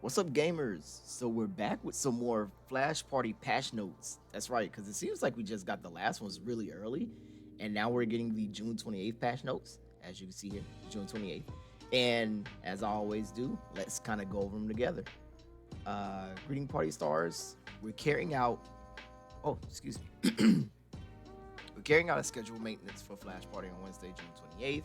What's up, gamers? So we're back with some more Flash Party patch notes. That's right, because it seems like we just got the last ones really early, and now we're getting the June 28th patch notes, as you can see here, June 28th. And as I always do, let's kind of go over them together. Greeting party stars. We're carrying out. Oh, excuse me. We're carrying out a scheduled maintenance for Flash Party on Wednesday, June 28th.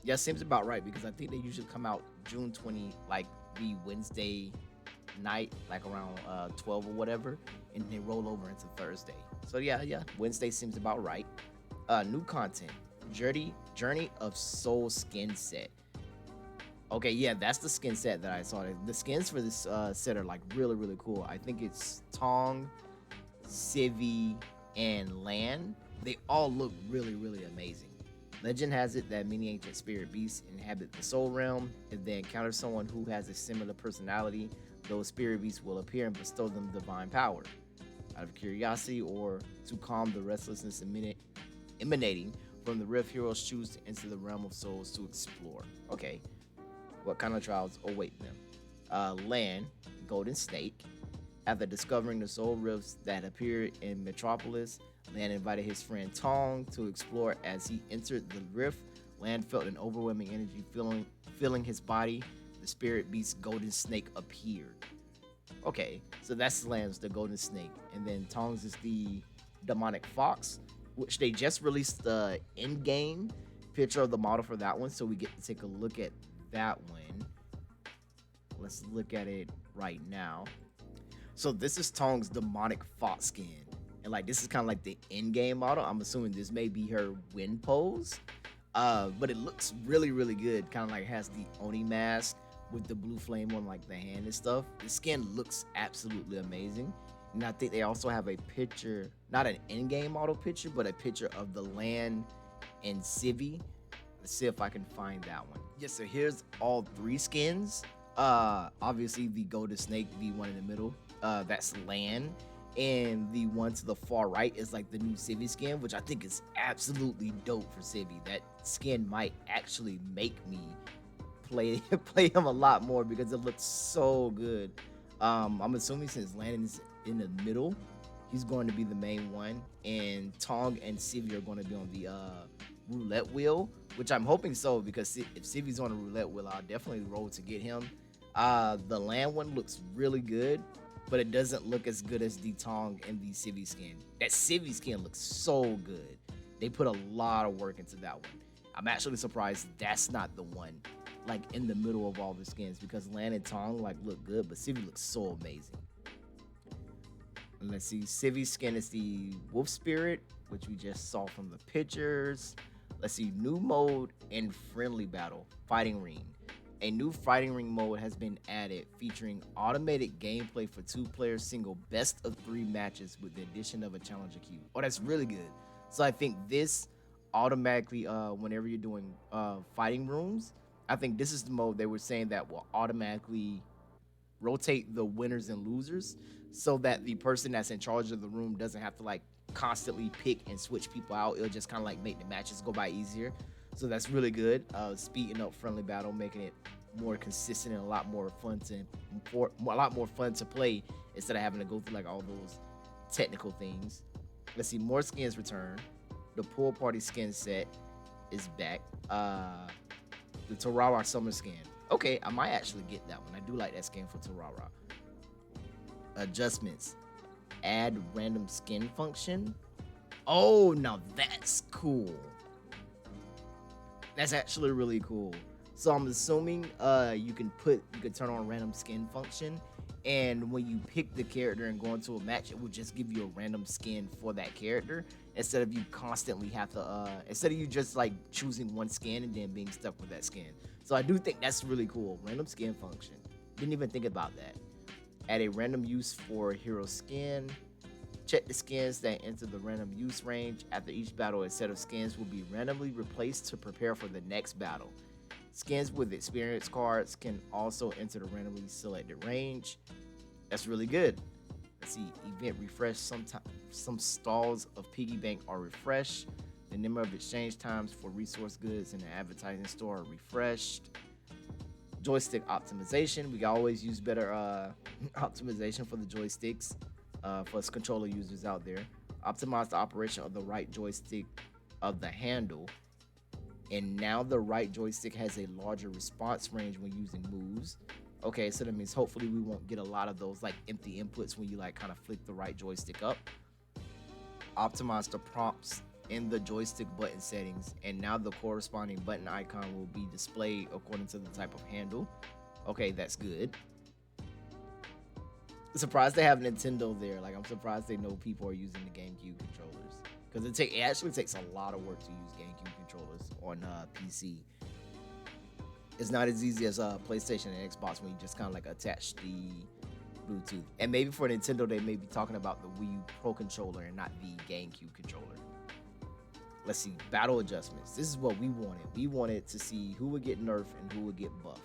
Yeah, seems about right because I think they usually come out June 20, like the Wednesday night, like around 12 or whatever, and they roll over into Thursday. So yeah, Wednesday seems about right. New content, Journey of Soul skin set. Okay, yeah, that's the skin set that I saw. The skins for this set are like really cool. I think it's Tong, SIVI, and Lan. They all look really amazing. Legend has it that many ancient spirit beasts inhabit the soul realm. If they encounter someone who has a similar personality, those spirit beasts will appear and bestow them divine power. Out of curiosity or to calm the restlessness emanating from the rift, heroes choose to enter the realm of souls to explore. Okay, what kind of trials await them? Lan, Golden Snake. After discovering the soul rifts that appeared in Metropolis, Lan invited his friend Tong to explore. As he entered the rift, Lan felt an overwhelming energy filling his body. The spirit beast Golden Snake appeared. Okay, so that's Lan's the Golden Snake, and then Tong's is the demonic fox, which they just released the in-game picture of the model for that one, so we get to take a look at that one. Let's look at it right now. So this is Tong's demonic fox skin. And like this is kind of like the in-game model. I'm assuming this may be her win pose. But it looks really good. Kind of like has the Oni mask with the blue flame on like the hand and stuff. The skin looks absolutely amazing. And I think they also have a picture, not an in-game model picture, but a picture of the Lan and SIVI. Let's see if I can find that one. Yes, so here's all three skins. Obviously the Golden Snake, the one in the middle, that's Lan, and the one to the far right is like the new SIVI skin, which I think is absolutely dope for SIVI. That skin might actually make me play play him a lot more because it looks so good. I'm assuming since Lan is in the middle, he's going to be the main one, and Tong and SIVI are going to be on the roulette wheel, which I'm hoping so, because if SIVI's on a roulette wheel, I'll definitely roll to get him. The Lan one looks really good, but it doesn't look as good as the Tong and the SIVI skin. That SIVI skin looks so good. They put a lot of work into that one. I'm actually surprised that's not the one like in the middle of all the skins, because Lan and Tong like look good, but SIVI looks so amazing. And let's see, SIVI's skin is the wolf spirit, which we just saw from the pictures. Let's see, new mode and friendly battle, fighting ring. A new fighting ring mode has been added, featuring automated gameplay for 2-player single best of 3 matches with the addition of a challenger queue. Oh, that's really good. So I think this automatically, whenever you're doing fighting rooms, I think this is the mode they were saying that will automatically rotate the winners and losers, so that the person that's in charge of the room doesn't have to like constantly pick and switch people out. It'll just kind of like make the matches go by easier. So that's really good. Speeding up friendly battle, making it more consistent and a lot more fun to play, instead of having to go through like all those technical things. Let's see, more skins return. The pool party skin set is back. The Tarara summer skin. Okay, I might actually get that one. I do like that skin for Tarara. Adjustments. Add random skin function. Oh, now that's cool. That's actually really cool. So I'm assuming you can turn on random skin function, and when you pick the character and go into a match, it will just give you a random skin for that character, instead of you constantly have to instead of you just like choosing one skin and then being stuck with that skin. So I do think that's really cool. Random skin function. Didn't even think about that. Add a random use for hero skin. Check the skins that enter the random use range. After each battle, a set of skins will be randomly replaced to prepare for the next battle. Skins with experience cards can also enter the randomly selected range. That's really good. Let's see, event refresh. Some stalls of piggy bank are refreshed. The number of exchange times for resource goods in the advertising store are refreshed. Joystick optimization. We can always use better optimization for the joysticks for us controller users out there. Optimize the operation of the right joystick of the handle. And now the right joystick has a larger response range when using moves. Okay, so that means hopefully we won't get a lot of those like empty inputs when you like kind of flick the right joystick up. Optimize the prompts in the joystick button settings, and now the corresponding button icon will be displayed according to the type of handle. Okay, that's good. Surprised they have Nintendo there. Like, I'm surprised they know people are using the GameCube controllers, because it actually takes a lot of work to use GameCube controllers on PC. It's not as easy as PlayStation and Xbox when you just kind of like attach the Bluetooth. And maybe for Nintendo, they may be talking about the Wii U Pro controller and not the GameCube controller. Let's see, battle adjustments. This is what we wanted. We wanted to see who would get nerfed and who would get buffed.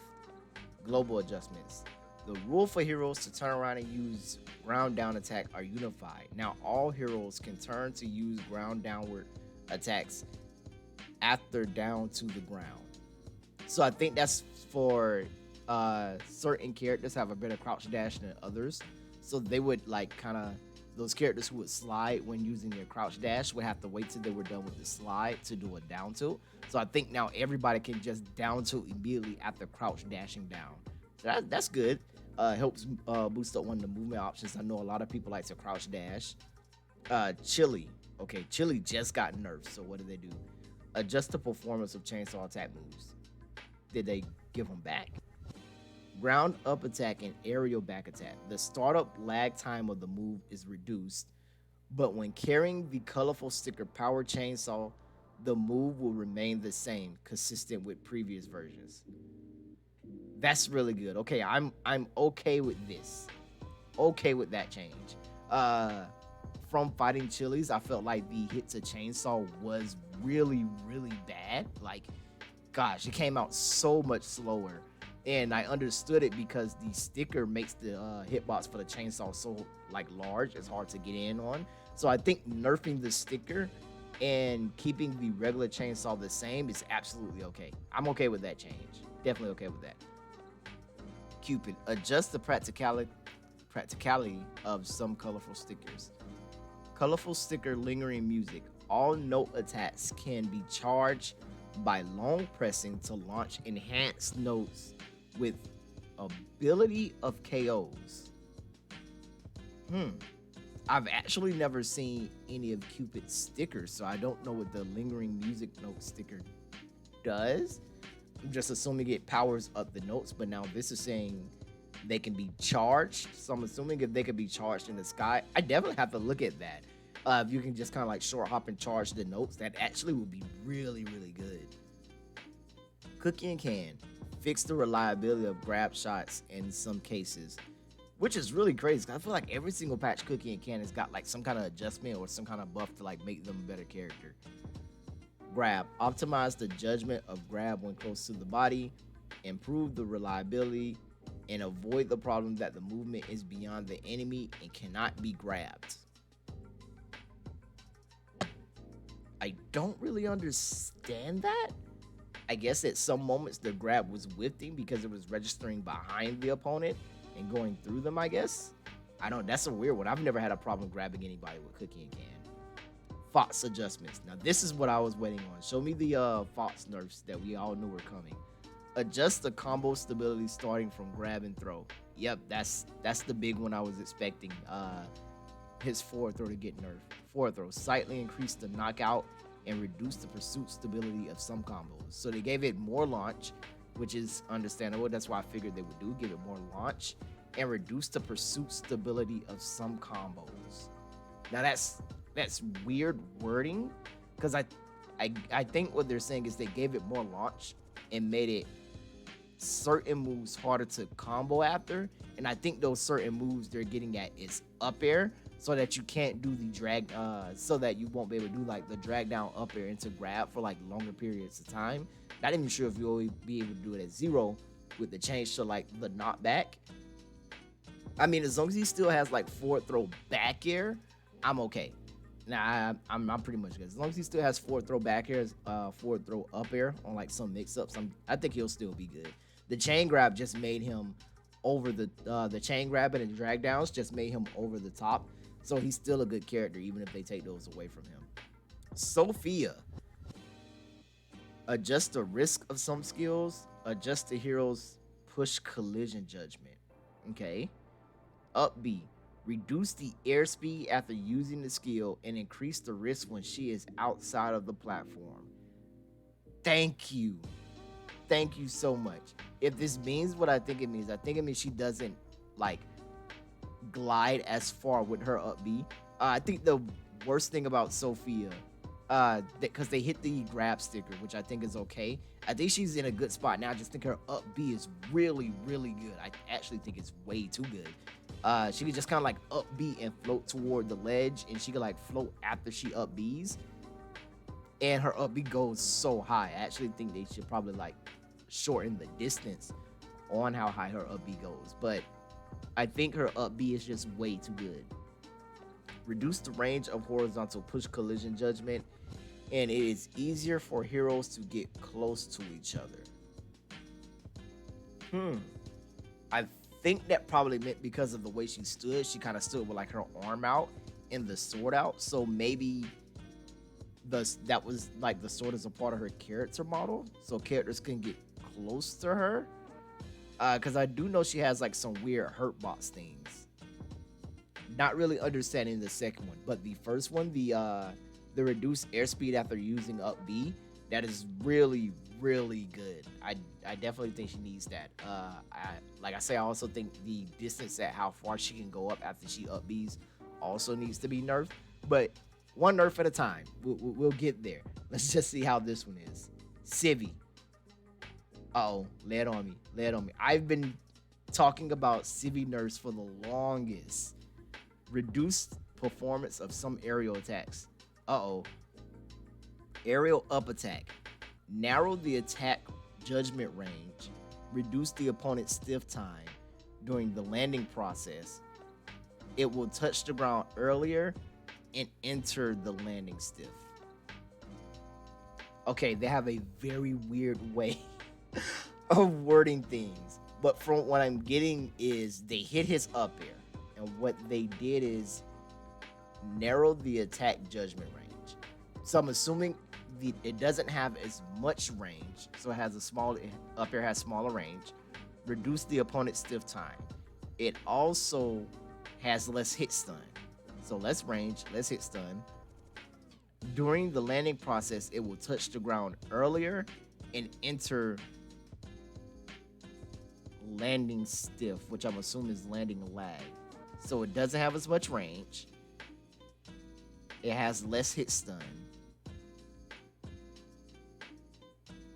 Global adjustments. The rule for heroes to turn around and use ground down attack are unified. Now all heroes can turn to use ground downward attacks after down to the ground. So I think that's for certain characters have a better crouch dash than others. So they would like kind of, those characters who would slide when using their crouch dash would have to wait till they were done with the slide to do a down tilt. So I think now everybody can just down tilt immediately after crouch dashing down. So that's good. Helps boost up one of the movement options. I know a lot of people like to crouch dash. Chili. Okay, Chili just got nerfed. So what did they do? Adjust the performance of chainsaw attack moves. Did they give them back? Ground up attack and aerial back attack. The startup lag time of the move is reduced, but when carrying the colorful sticker power chainsaw, the move will remain the same, consistent with previous versions. That's really good. Okay, I'm okay with this. Okay with that change. From fighting chilies, I felt like the hit to chainsaw was really, really bad. Like, gosh, it came out so much slower. And I understood it because the sticker makes the hitbox for the chainsaw so like large, it's hard to get in on. So I think nerfing the sticker and keeping the regular chainsaw the same is absolutely okay. I'm okay with that change. Definitely okay with that. Cupid, adjust the practicality of some colorful stickers. Colorful sticker lingering music. All note attacks can be charged by long pressing to launch enhanced notes with ability of KOs. I've actually never seen any of Cupid's stickers, so I don't know what the lingering music note sticker does. I'm just assuming it powers up the notes, but now this is saying they can be charged. So I'm assuming if they can be charged in the sky, I definitely have to look at that. If you can just kind of like short hop and charge the notes, that actually would be really, really good. Cookie and can. Fix the reliability of grab shots in some cases, which is really crazy because I feel like every single patch Cookie and Can has got like some kind of adjustment or some kind of buff to like make them a better character. Grab. Optimize the judgment of grab when close to the body, improve the reliability, and avoid the problem that the movement is beyond the enemy and cannot be grabbed. I don't really understand that. I guess at some moments the grab was whiffing because it was registering behind the opponent and going through them, I guess. That's a weird one. I've never had a problem grabbing anybody with Cookie and Can. Fox adjustments. Now this is what I was waiting on. Show me the Fox nerfs that we all knew were coming. Adjust the combo stability starting from grab and throw. Yep, that's the big one I was expecting. His forward throw to get nerfed. Forward throw. Slightly increase the knockout and reduce the pursuit stability of some combos. So they gave it more launch, which is understandable. That's why I figured they would do, give it more launch and reduce the pursuit stability of some combos. Now that's weird wording because I think what they're saying is they gave it more launch and made it certain moves harder to combo after. And I think those certain moves they're getting at is up air, so that you can't do the drag, so that you won't be able to do like the drag down up air into grab for like longer periods of time. Not even sure if you'll be able to do it at zero with the change to like the knockback. I mean, as long as he still has like forward throw back air, I'm okay. Nah, I'm pretty much good. As long as he still has forward throw back air, forward throw up air on like some mix-ups, I think he'll still be good. The chain grab just made him over the chain grabbing and drag downs just made him over the top. So he's still a good character even if they take those away from him. Sophia. Adjust the risk of some skills. Adjust the hero's push collision judgment. Okay. Up B. Reduce the airspeed after using the skill and increase the risk when she is outside of the platform. Thank you. Thank you so much. If this means what I think it means she doesn't like glide as far with her up B. I think the worst thing about Sophia, because they hit the grab sticker, which I think is okay. I think she's in a good spot now. I just think her up B is really, really good. I actually think it's way too good. She could just kind of like up B and float toward the ledge, and she could like float after she up B's. And her up B goes so high. I actually think they should probably like shorten the distance on how high her up B goes. But I think her up B is just way too good. Reduce the range of horizontal push collision judgment, and it is easier for heroes to get close to each other. I think that probably meant because of the way she stood. She kind of stood with like her arm out and the sword out. So maybe that was like the sword is a part of her character model, so characters can get close to her. Because I do know she has like some weird hurt box things. Not really understanding the second one, but the first one, the reduced airspeed after using up B, that is really, really good. I definitely think she needs that. I also think the distance at how far she can go up after she up B's also needs to be nerfed. But one nerf at a time. We'll get there. Let's just see how this one is. SIVI. Lay it on me. I've been talking about SIVI nerfs for the longest. Reduced performance of some aerial attacks. Aerial up attack. Narrow the attack judgment range. Reduce the opponent's stiff time during the landing process. It will touch the ground earlier and enter the landing stiff. Okay, they have a very weird way of wording things, but from what I'm getting is they hit his up air, and what they did is narrow the attack judgment range. So I'm assuming it doesn't have as much range, so it has up air has smaller range. Reduce the opponent's stiff time. It also has less hit stun, so less range, less hit stun. During the landing process, it will touch the ground earlier and enter landing stiff, which I'm assuming is landing lag. So it doesn't have as much range. It has less hit stun.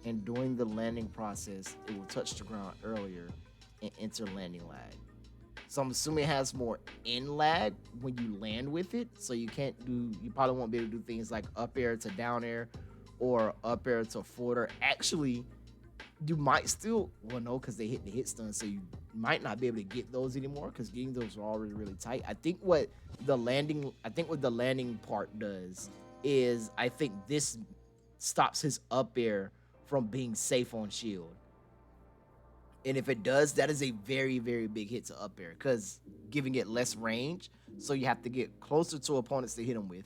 And during the landing process, it will touch the ground earlier and enter landing lag. So I'm assuming it has more in lag when you land with it. So you probably won't be able to do things like up air to down air or up air to forward air. Actually, you might still, no, because they hit the hit stun, so you might not be able to get those anymore because getting those are already really tight. I think what the landing part does is I think this stops his up air from being safe on shield. And if it does, that is a very, very big hit to up air because giving it less range, so you have to get closer to opponents to hit them with.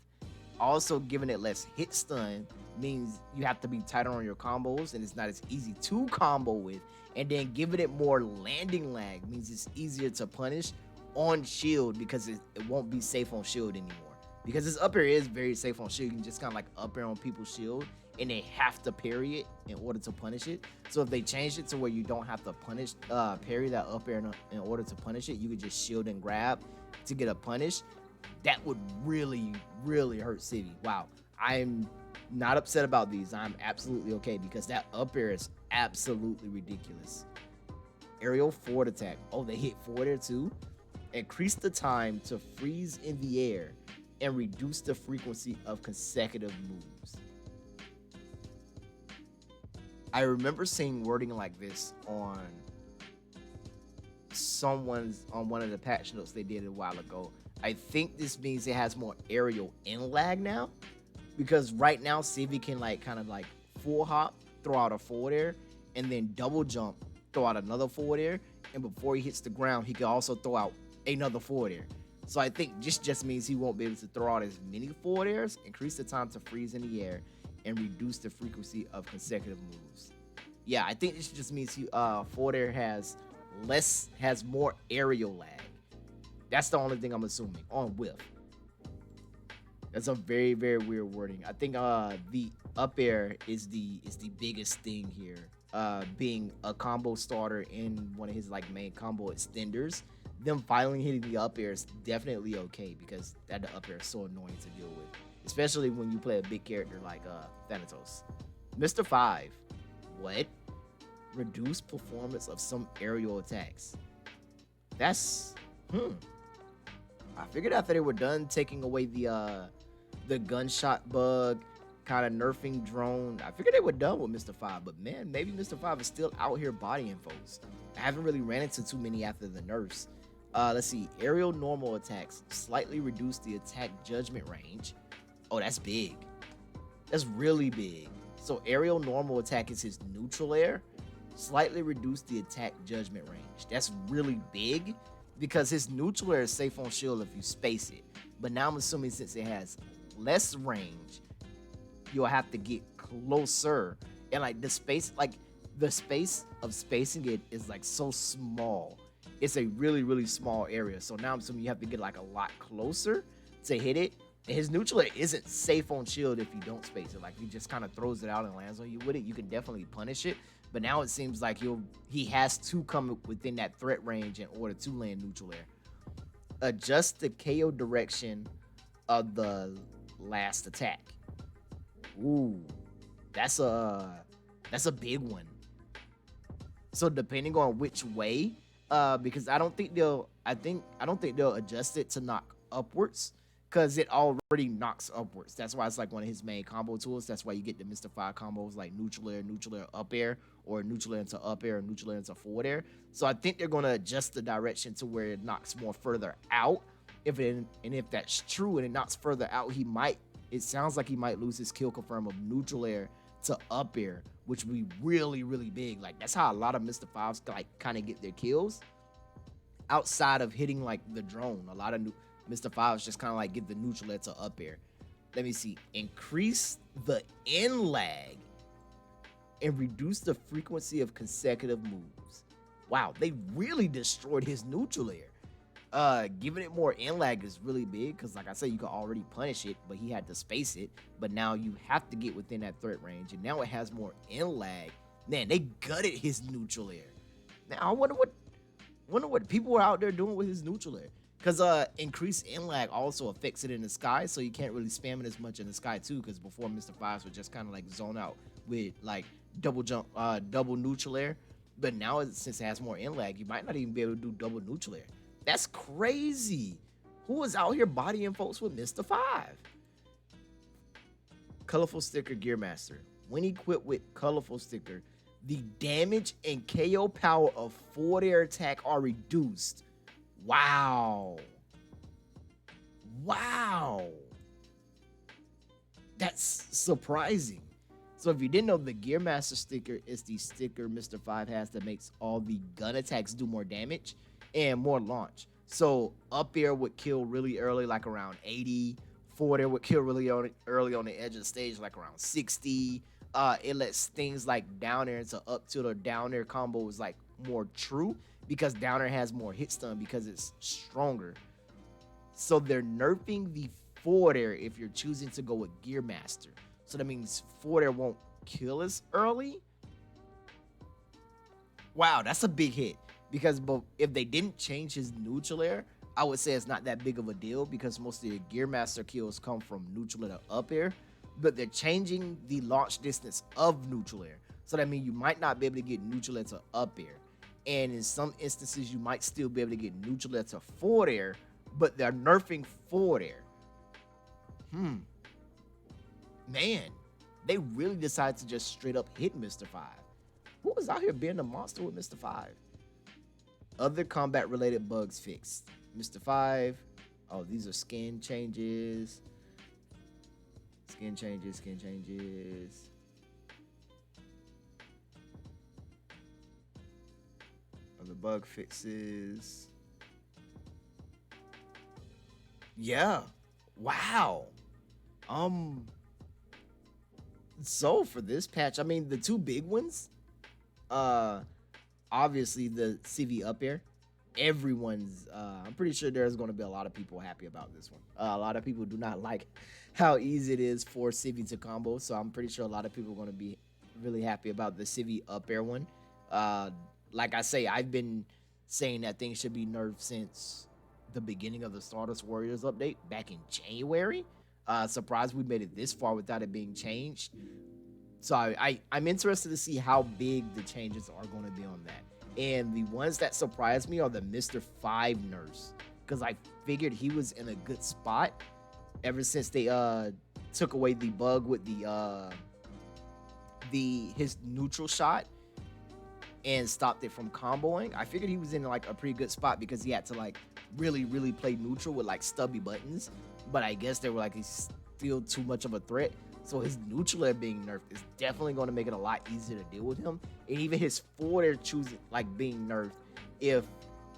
Also, giving it less hit stun means you have to be tighter on your combos, and it's not as easy to combo with. And then giving it more landing lag means it's easier to punish on shield because it won't be safe on shield anymore. Because this up air is very safe on shield. You can just kind of like up air on people's shield, and they have to parry it in order to punish it. So if they change it to where you don't have to parry that up air in order to punish it, you could just shield and grab to get a punish. That would really, really hurt SIVI. Wow. I'm not upset about these. I'm absolutely okay because that up air is absolutely ridiculous. Aerial forward attack. They hit forward air too. Increase the time to freeze in the air and reduce the frequency of consecutive moves. I remember seeing wording like this on one of the patch notes they did a while ago. I think this means it has more aerial in lag now, because right now SIVI can kind of full hop, throw out a forward air, and then double jump throw out another forward air, and before he hits the ground, he can also throw out another forward air. So I think this just means he won't be able to throw out as many forward airs, increase the time to freeze in the air, and reduce the frequency of consecutive moves. Yeah, I think this just means he forward air has more aerial lag. That's the only thing I'm assuming on whiff. That's a very, very weird wording. I think the up air is the biggest thing here. Being a combo starter in one of his like main combo extenders, them finally hitting the up air is definitely okay because that the up air is so annoying to deal with, especially when you play a big character like Thanatos. Mr. 5, what? Reduce performance of some aerial attacks. That's I figured after they were done taking away the gunshot bug, kind of nerfing drone, I figured they were done with Mr. 5, but man, maybe Mr. 5 is still out here bodying folks. I haven't really ran into too many after the nerfs. Let's see, aerial normal attacks slightly reduce the attack judgment range. Oh, that's big. That's really big. So aerial normal attack is his neutral air, slightly reduce the attack judgment range. That's really big because his neutral air is safe on shield if you space it. But now I'm assuming since it has less range, you'll have to get closer, and like the space of spacing it is like so small. It's a really, really small area. So now I'm assuming you have to get like a lot closer to hit it. And his neutral air isn't safe on shield if you don't space it. Like he just kind of throws it out and lands on you with it. You can definitely punish it. But now it seems like he has to come within that threat range in order to land neutral air. Adjust the KO direction of the last attack. Ooh, that's a big one. So depending on which way, because I don't think they'll adjust it to knock upwards, because it already knocks upwards. That's why it's like one of his main combo tools. That's why you get the Mr. 5 combos like neutral air, up air, or neutral air into up air, or neutral air into forward air. So I think they're gonna adjust the direction to where it knocks more further out. If that's true and it knocks further out, it sounds like he might lose his kill confirm of neutral air to up air, which would be really, really big. Like that's how a lot of Mr. 5s like kind of get their kills. Outside of hitting like the drone, a lot of Mr. 5s just kind of like get the neutral air to up air. Let me see. Increase the in lag and reduce the frequency of consecutive moves. Wow, they really destroyed his neutral air. Giving it more in lag is really big because, like I said, you could already punish it, but he had to space it. But now you have to get within that threat range, and now it has more in lag. Man, they gutted his neutral air. Now I wonder what people are out there doing with his neutral air. Because increased in lag also affects it in the sky, so you can't really spam it as much in the sky too. Because before Mr. 5s would just kind of like zone out with like double jump, double neutral air. But now since it has more in lag, you might not even be able to do double neutral air. That's crazy. Who is out here bodying folks with Mr. 5? Colorful Sticker Gearmaster. When equipped with Colorful Sticker, the damage and KO power of forward air attack are reduced. Wow. Wow. That's surprising. So if you didn't know, the Gearmaster sticker is the sticker Mr. 5 has that makes all the gun attacks do more damage and more launch. So up air would kill really early, like around 80. Forward air would kill really early on the edge of the stage, like around 60. It lets things like down air into up tilt or down air combo is like more true because down air has more hit stun because it's stronger. So they're nerfing the forward air if you're choosing to go with Gearmaster. So that means forward air won't kill as early. Wow, that's a big hit. Because if they didn't change his neutral air, I would say it's not that big of a deal because most of the Gearmaster kills come from neutral air to up air. But they're changing the launch distance of neutral air. So that means you might not be able to get neutral air to up air. And in some instances, you might still be able to get neutral air to forward air, but they're nerfing forward air. Man, they really decided to just straight up hit Mr. 5. Who was out here being a monster with Mr. 5? Other combat related bugs fixed. Mr. 5. Oh, these are skin changes. Skin changes. the bug fixes. Yeah. Wow. Um. So for this patch, I mean the two big ones. Uh, Obviously the CV up air. Everyone's. I'm pretty sure there's going to be a lot of people happy about this one. A lot of people do not like how easy it is for CV to combo, so I'm pretty sure a lot of people are going to be really happy about the CV up air one. Uh, like I say, I've been saying that things should be nerfed since the beginning of the Stardust Warriors update back in January. Surprised we made it this far without it being changed. So I'm interested to see how big the changes are going to be on that. And the ones that surprised me are the Mr. 5 nurse, because I figured he was in a good spot ever since they took away the bug with the his neutral shot and stopped it from comboing. I figured he was in like a pretty good spot because he had to like really play neutral with like stubby buttons. But I guess they were like he's still too much of a threat. So his neutral air being nerfed is definitely going to make it a lot easier to deal with him. And even his forward air choosing like being nerfed,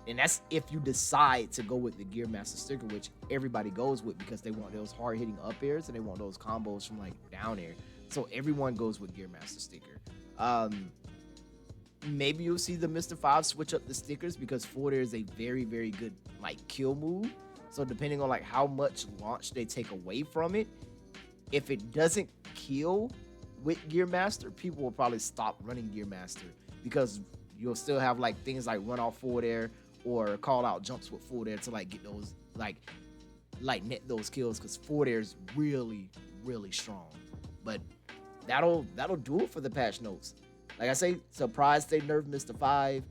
and that's if you decide to go with the Gear Master sticker, which everybody goes with because they want those hard hitting up airs and they want those combos from like down air. So everyone goes with Gear Master sticker. Maybe you'll see the Mr. 5 switch up the stickers because forward air is a very good like kill move. So depending on like how much launch they take away from it, if it doesn't kill with Gear Master, people will probably stop running Gear Master because you'll still have like things like run off forward air or call out jumps with forward air to like get those like net those kills because forward air is really strong. But that'll do it for the patch notes. Like I say, surprised they nerfed Mr. 5.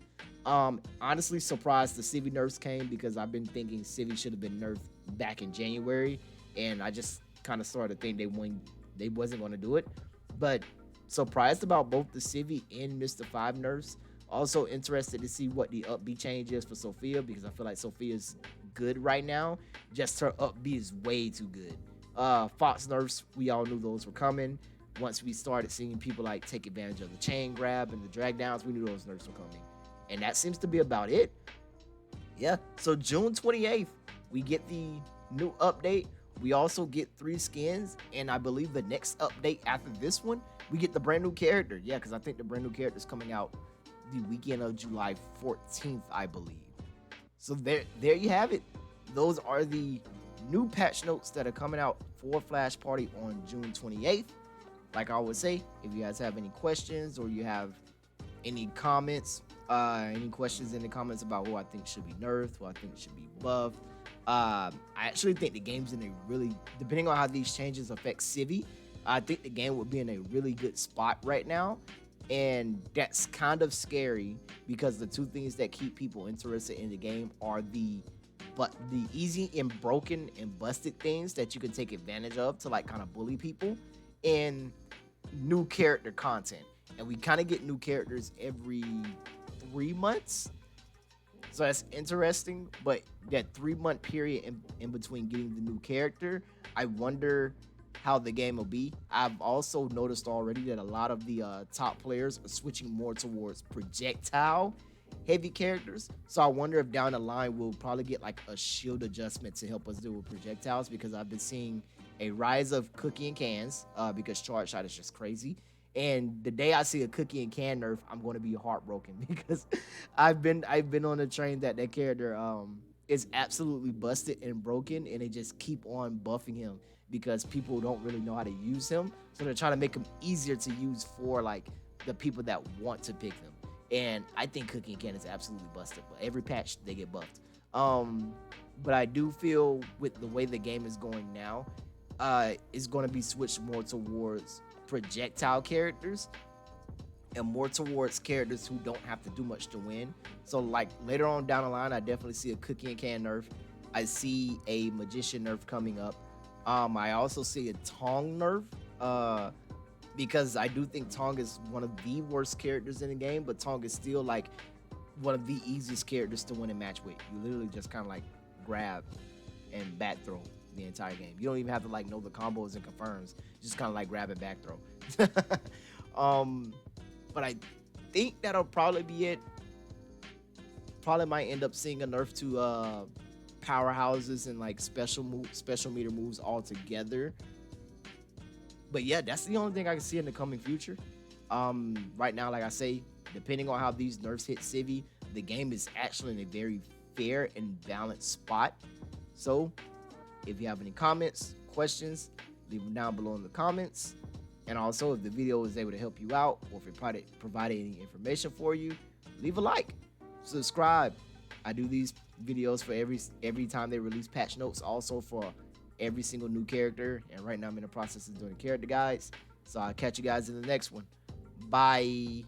Honestly, surprised the Civi nerfs came because I've been thinking Civi should have been nerfed back in January, and I just kind of started to think they wasn't going to do it. But surprised about both the Civi and Mr. 5 nerfs. Also interested to see what the up B change is for Sophia because I feel like Sophia's good right now. Just her up B is way too good. Fox nerfs, we all knew those were coming. Once we started seeing people like take advantage of the chain grab and the drag downs, we knew those nerfs were coming. And that seems to be about it. Yeah, so June 28th, we get the new update. We also get 3 skins, and I believe the next update after this one, we get the brand new character. Yeah, because I think the brand new character is coming out the weekend of July 14th, I believe. So there you have it. Those are the new patch notes that are coming out for Flash Party on June 28th. Like I always say, if you guys have any questions or you have any comments, any questions in the comments about who I think should be nerfed, who I think should be buffed. I actually think the game's in a really, depending on how these changes affect Civi, I think the game would be in a really good spot right now. And that's kind of scary because the two things that keep people interested in the game are the easy and broken and busted things that you can take advantage of to like kind of bully people, and new character content. And we kind of get new characters every 3 months. So that's interesting. But that 3-month period in between getting the new character, I wonder how the game will be. I've also noticed already that a lot of the top players are switching more towards projectile heavy characters. So I wonder if down the line we'll probably get like a shield adjustment to help us deal with projectiles, because I've been seeing a rise of cookie and cans because charge shot is just crazy. And the day I see a cookie and can nerf, I'm going to be heartbroken because I've been on the train that character is absolutely busted and broken, and they just keep on buffing him because people don't really know how to use him. So they're trying to make him easier to use for like the people that want to pick them. And I think cookie and can is absolutely busted, but every patch they get buffed. But I do feel with the way the game is going now, it's going to be switched more towards projectile characters and more towards characters who don't have to do much to win. So like later on down the line, I definitely see a cookie and can nerf. I see a magician nerf coming up. I also see a tong nerf because I do think Tong is one of the worst characters in the game, but Tong is still like one of the easiest characters to win a match with. You literally just kind of like grab and back throw the entire game. You don't even have to like know the combos and confirms. Just kind of like grab and back throw. But I think that'll probably be it. probably might end up seeing a nerf to powerhouses and like special meter moves all together. But yeah, that's the only thing I can see in the coming future. Right now, like I say, depending on how these nerfs hit Civi, the game is actually in a very fair and balanced spot. So if you have any comments, questions, leave them down below in the comments. And also, if the video was able to help you out, or if it provided any information for you, leave a like, subscribe. I do these videos for every time they release patch notes, also for every single new character. And right now I'm in the process of doing character guides. So I'll catch you guys in the next one. Bye.